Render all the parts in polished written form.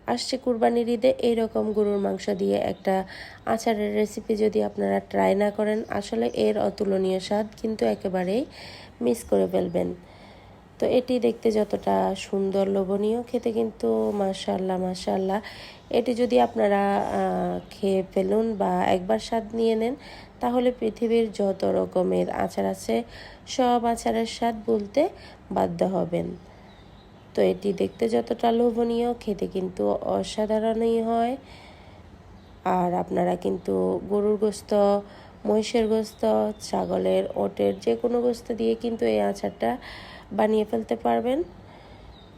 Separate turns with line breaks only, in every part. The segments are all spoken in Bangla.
আসছে কুরবানির ঈদে এইরকম গরুর মাংস দিয়ে একটা আচারের রেসিপি যদি আপনারা ট্রাই না করেন, আসলে এর অতুলনীয় স্বাদ কিন্তু একেবারেই মিস করে ফেলবেন। তো এটি দেখতে যতটা সুন্দর, লোভনীয়, খেতে কিন্তু মাশাআল্লাহ মাশাআল্লাহ। এটি যদি আপনারা খেয়ে ফেলুন বা একবার স্বাদ নিয়ে নেন, তাহলে পৃথিবীর যত রকমের আচার আছে সব আচারের স্বাদ বলতে বাধ্য হবেন। তো এটি দেখতে যতটা লোভনীয়, খেতে কিন্তু অসাধারণই হয়। আর আপনারা কিন্তু গরুর গোশত, মহিষের গোশত, ছাগলের, ওটের যে কোনো গোশত দিয়ে কিন্তু এই আচারটা বানিয়ে ফেলতে পারবেন।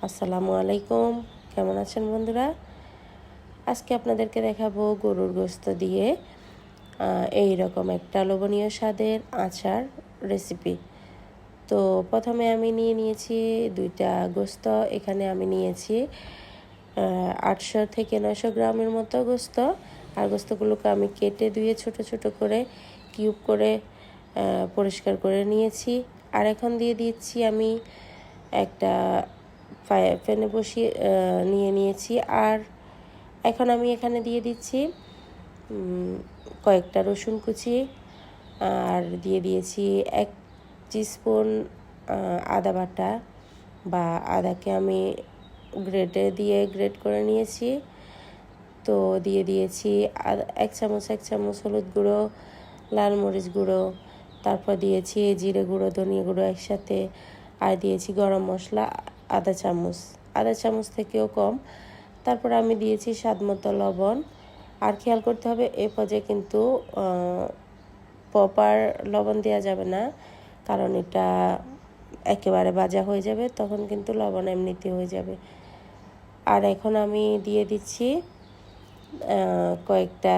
আসসালামু আলাইকুম, কেমন আছেন বন্ধুরা? আজকে আপনাদেরকে দেখাবো গরুর গোশত দিয়ে এই রকম একটা লোভনীয় স্বাদের আচার রেসিপি। তো প্রথমে আমি নিয়েছি 2টা গোশত। এখানে আমি নিয়েছি 800 থেকে 900 গ্রামের মতো গোশত। আর গোশতগুলোকে আমি কেটে ধুয়ে ছোট ছোট করে কিউব করে পরিষ্কার করে নিয়েছি। আর এখন দিয়ে দিচ্ছি আমি একটা প্যানে বসিয়ে নিয়েছি। আর এখন আমি এখানে দিয়ে দিচ্ছি কয়েকটা রসুন কুচি, আর দিয়ে দিয়েছি 1 টিস্পুন আদা বাটা, বা আদাকে আমি গ্রেট করে নিয়েছি। তো দিয়ে দিয়েছি 1 চামচ হলুদ গুঁড়ো, লাল মরিচ গুঁড়ো, তারপর দিয়েছি জিরে গুঁড়ো, ধনিয়া গুঁড়ো একসাথে, আর দিয়েছি গরম মশলা আধা চামচ থেকেও কম। তারপর আমি দিয়েছি স্বাদ মতো লবণ। আর খেয়াল করতে হবে এ পর্যায়ে কিন্তু প্রপার লবণ দেওয়া যাবে না, কারণ এটা একেবারে ভাজা হয়ে যাবে, তখন কিন্তু লবণ এমনিতে হয়ে যাবে। আর এখন আমি দিয়ে দিচ্ছি কয়েকটা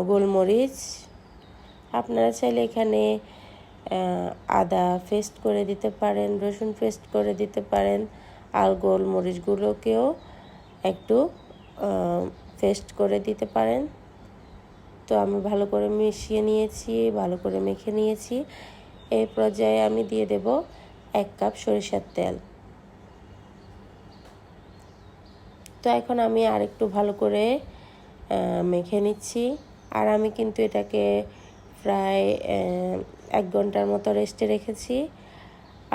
গোলমরিচ। আপনারা চাইলে এখানে আদা পেস্ট করে দিতে পারেন, রসুন পেস্ট করে দিতে পারেন, আর গোলমরিচগুলোকেও একটু পেস্ট করে দিতে পারেন। তো আমি ভালো করে মিশিয়ে নিয়েছি, ভালো করে মেখে নিয়েছি। এই পর্যায়ে আমি দিয়ে দেব 1 কাপ সরিষার তেল। তো এখন আমি আরেকটু ভালো করে মেখে নিচ্ছি। আর আমি কিন্তু এটাকে প্রায় 1 ঘন্টার মতো রেস্টে রেখেছি।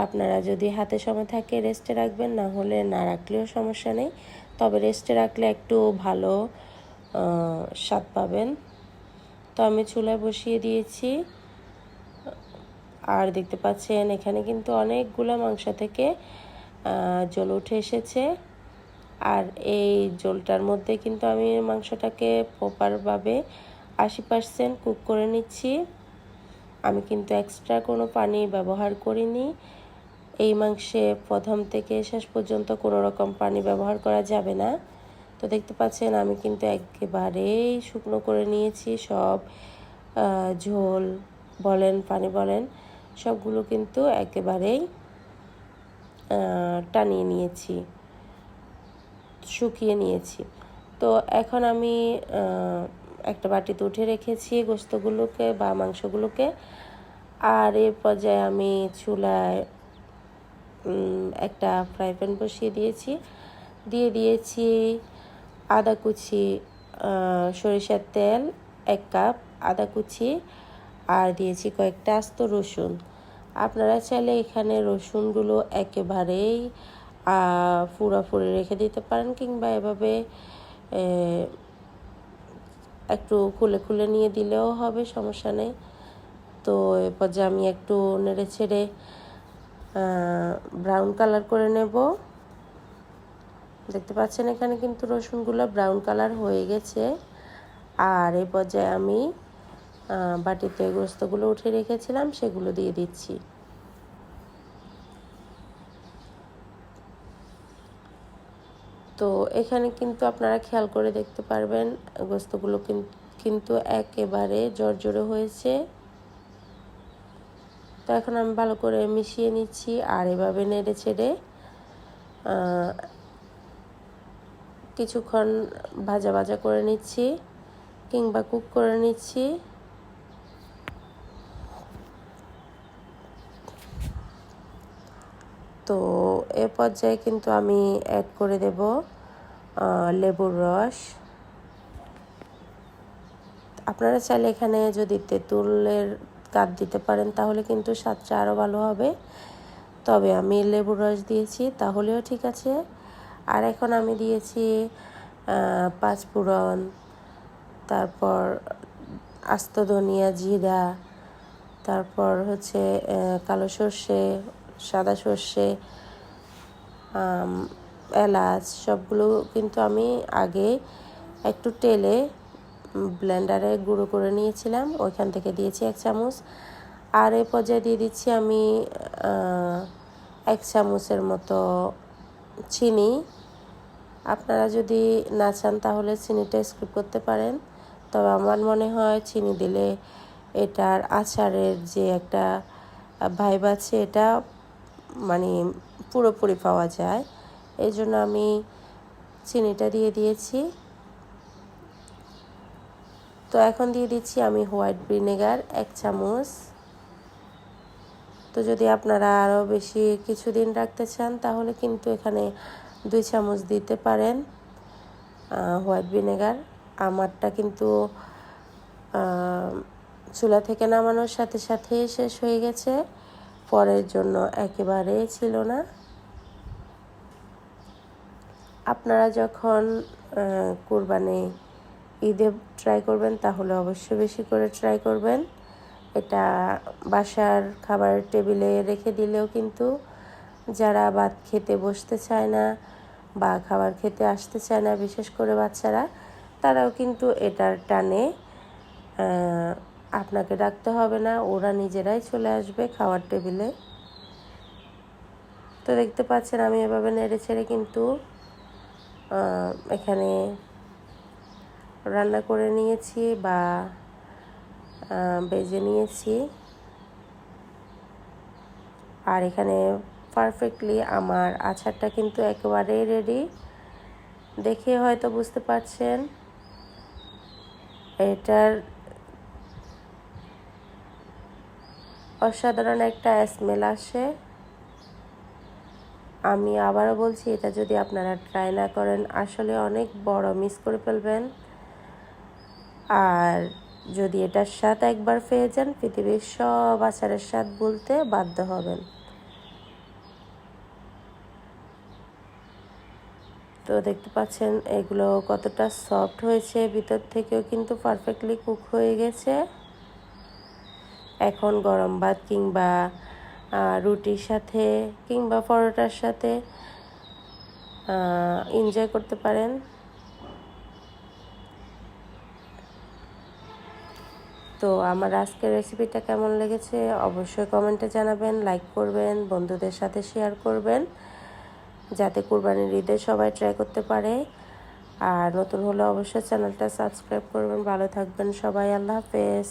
আপনারা যদি হাতে সময় থাকে রেস্টে রাখবেন, না হলে না রাখলেও সমস্যা নেই, তবে রেস্টে রাখলে একটু ভালো স্বাদ পাবেন। তো আমি চুলায় বসিয়ে দিয়েছি। আর দেখতে পাচ্ছেন এখানে কিন্তু অনেকগুলো মাংস থেকে জল উঠে এসেছে। আর এই জলটার মধ্যে কিন্তু আমি মাংসটাকে প্রপারভাবে 80% কুক করে নিচ্ছি। আমি কিন্তু এক্সট্রা কোনো পানি ব্যবহার করিনি। এই মাংসে প্রথম থেকে শেষ পর্যন্ত কোনো রকম পানি ব্যবহার করা যাবে না। তো দেখতে পাচ্ছেন আমি কিন্তু একেবারেই শুকনো করে নিয়েছি। সব ঝোল বলেন, পানি বলেন, সবগুলো কিন্তু একেবারেই টানিয়ে নিয়েছি, শুকিয়ে নিয়েছি। তো এখন আমি একটা বাটিতে উঠে রেখেছি গোশতগুলোকে বা মাংসগুলোকে। আর এই পর্যায়ে আমি চুলায় একটা ফ্রাই প্যান বসিয়ে দিয়ে দিয়েছি আদা কুচি, সরিষার তেল 1 কাপ, আদা কুচি, আর দিয়েছি কয়েকটা আস্ত রসুন। আপনারা চাইলে এখানে রসুনগুলো একেবারেই পুরোপুরি রেখে দিতে পারেন, কিংবা এভাবে একটু খুলে নিয়ে দিলেও হবে, সমস্যা নেই। তো এরপর যে আমি একটু নেড়ে ছেড়ে ব্রাউন কালার করে নেব। দেখতে পাচ্ছেন এখানে কিন্তু রসুনগুলো ব্রাউন কালার হয়ে গেছে। আর এই পর্যায়ে আমি বাটিতে গোশতগুলো উঠে রেখেছিলাম সেগুলো দিয়ে দিচ্ছি। তো এখানে কিন্তু আপনারা খেয়াল করে দেখতে পারবেন গোশতগুলো কিন্তু একেবারে জর্জরে হয়েছে। তো এখন আমি ভালো করে মিশিয়ে নিচ্ছি। আর এভাবে নেড়ে ছেড়ে কিছুক্ষণ ভাজা করে নিচ্ছি, কিংবা কুক করে নিচ্ছি। তো এ এ পর্যায়ে কিন্তু আমি অ্যাড করে দেব লেবুর রস। আপনারা চাইলে এখানে যদি তেঁতুলের কাপ দিতে পারেন তাহলে কিন্তু স্বাদটা আরও ভালো হবে, তবে আমি লেবুর রস দিয়েছি তাহলেও ঠিক আছে। আর এখন আমি দিয়েছি পাঁচফোড়ন, তারপর আস্ত ধনিয়া, জিরা, তারপর হচ্ছে কালো সর্ষে, সাদা সর্ষে, এলাচ, সবগুলো কিন্তু আমি আগে একটু তেলে ব্লেন্ডারে গুঁড়ো করে নিয়েছিলাম, ওইখান থেকে দিয়েছি 1 চামচ। আর এই পর্যায়ে দিয়ে দিচ্ছি আমি 1 চামচের মতো চিনি। আপনারা যদি না চান তাহলে চিনিটা স্কিপ করতে পারেন, তবে আমার মনে হয় চিনি দিলে এটার আচারের যে একটা ভাইব আছে এটা মানে পুরোপুরি পাওয়া যায়, এই জন্য আমি চিনিটা দিয়ে দিয়েছি। তো এখন দিয়ে দিচ্ছি আমি হোয়াইট ভিনেগার 1 চামচ। তো যদি আপনারা আরও বেশি কিছুদিন রাখতে চান তাহলে কিন্তু এখানে 2 চামচ দিতে পারেন হোয়াইট ভিনেগার। আমারটা কিন্তু চুলা থেকে নামানোর সাথে সাথেই শেষ হয়ে গেছে, পরের জন্য একেবারেই ছিল না। আপনারা যখন কুরবানি ঈদে ট্রাই করবেন তাহলে অবশ্যই বেশি করে ট্রাই করবেন। এটা বাসার খাবারের টেবিলে রেখে দিলেও কিন্তু যারা ভাত খেতে বসতে চায় না বা খাবার খেতে আসতে চায় না, বিশেষ করে বাচ্চারা, তারাও কিন্তু এটার টানে আপনাকে ডাকতে হবে না, ওরা নিজেরাই চলে আসবে খাওয়ার টেবিলে। তো দেখতে পাচ্ছেন আমি এভাবে নেড়ে ছেড়ে কিন্তু এখানে রান্না করে নিয়েছি বা ভেজে নিয়েছি। আর এখানে পারফেক্টলি আমার আচারটা কিন্তু একেবারেই রেডি, দেখে হয়তো বুঝতে পারছেন এটার অসাধারণ একটা স্মেল আসে। আমি আবারও বলছি, এটা যদি আপনারা ট্রাই না করেন আসলে অনেক বড় মিস করে ফেলবেন। আর যদি এটার স্বাদ একবার পেয়ে যান পৃথিবীর সব আচারের স্বাদ বলতে বাধ্য হবেন। তো দেখতে পাচ্ছেন এগুলো কতটা সফট হয়েছে, ভিতর থেকেও কিন্তু পারফেক্টলি কুক হয়ে গেছে। এখন গরম ভাত কিংবা রুটির সাথে কিংবা পরোটার সাথে এনজয় করতে পারেন। তো আমার আজকের রেসিপিটা কেমন লেগেছে অবশ্যই কমেন্টে জানাবেন, লাইক করবেন, বন্ধুদের সাথে শেয়ার করবেন, যাতে কুরবানির ঈদে সবাই ট্রাই করতে পারে। আর নতুন হলে অবশ্যই চ্যানেলটা সাবস্ক্রাইব করবেন। ভালো থাকবেন সবাই, আল্লাহ হাফেজ।